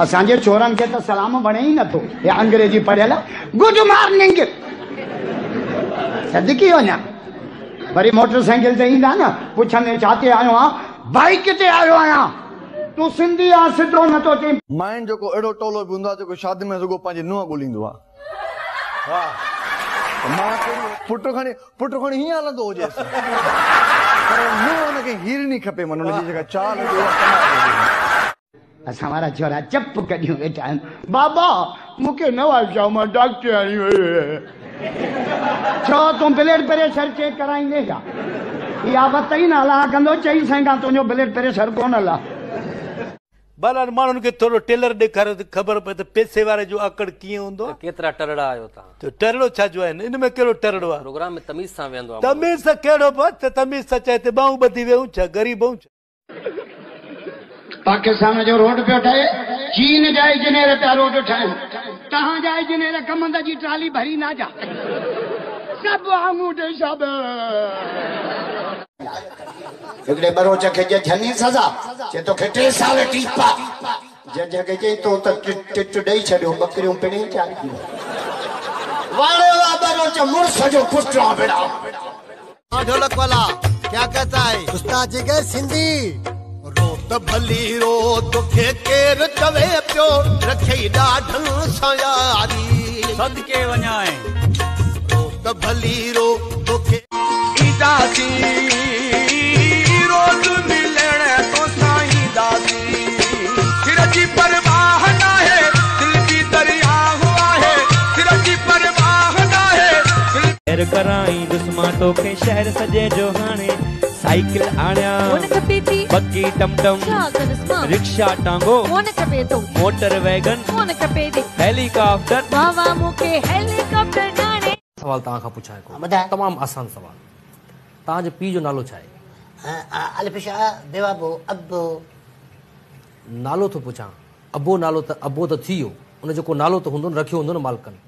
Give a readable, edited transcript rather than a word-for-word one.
असांजे छोरनि खे त सलाम वणे ई नथो। हे अंग्रेजी पढ़ियल गुड मॉर्निंग सदकी वञा। वरी मोटरसाइकिल ते ईंदा न पुछंदे छा ते आयो आहियां, बाइक ते आयो आहियां। तूं सिंधी आ सिधो नथो चई। माइंड जेको अहिड़ो टोलो बि हूंदो आहे जेको शादी में रुगो पंहिंजी नुंहुं ॻोल्हींदो आहे। पुट खणी हीअं हलंदो हुजे पर नुंहुं हुनखे हीरनी खपे, मन हुनजी जेका चाल असां वारा छोरा चप कढियूं वेठा आहिनि। बाबा मूंखे न वाचाओ, मां डॉक्टर आहियूं। छो तूं ब्लड प्रेशर चेक कराईंदे छा? इहा वत ई न हला कंदो चई सघां तुंहिंजो ब्लड प्रेशर कोन हला। बाला माण्हुनि खे थोरो टेलर ॾेखारियो त ख़बर पए त पैसे वारे जो आकड़ कीअं हूंदो। केतिरा टरड़ा आहियो तव्हां? त टरड़ो छा जो आहिनि, इन में कहिड़ो टरड़ो आहे? प्रोग्राम में तमीज़ सां वेंदो आहे। तमीज़ सां कहिड़ो बि तमीज़ सां चए त ॿाहूं ॿधी वियूं छा, ग़रीब छा? पाकिस्तान जो रोड पियो ठहे, चीन जा इंजीनियर पिया रोड ठाहिनि, तव्हांजा इंजीनियर कमंद जी ट्राली भरी न जा सभु आङूठे सभु। हिकिड़े बरोच खे जनी सज़ा चए तोखे 3 साल टीपा। जज खे चई तो त टिट ॾेई छॾियो, बकरियूं पिणे चाढ़ी वाले वा बरोच मुर्स जो पुटरा बेड़ा। ढोलक वाला क्या कहता है? उस्ताद जिगर सिंधी रोत भली रो तोखे केर चवे पियो रखे ॾाढन सां यारी सदके वञाए। रोत भली रो तोखे ईंदासी रोज़ मिलण तो साईं दासी। सिर जी परवाह न है दिल जी दरिया हुआ है, सिर जी परवाह न है। शहर कराई दुश्मा तोखे शहर सजे जो हाणे साइकिल आण्या बग्गी टमटम रिक्शा टांगो मोटर वैगन हेलीकॉप्टर। वाह मूंखे हेलीकॉप्टर जाने। सवाल तव्हां खां पुछां हिकिड़ो तमामु आसान सवाल, तव्हांजे पीउ जो नालो छा आहे? नालो थो पुछां। अबो नालो त अबो त थी वियो, उन जो को नालो त हूंदो न, रखियो हूंदो न मालिकनि।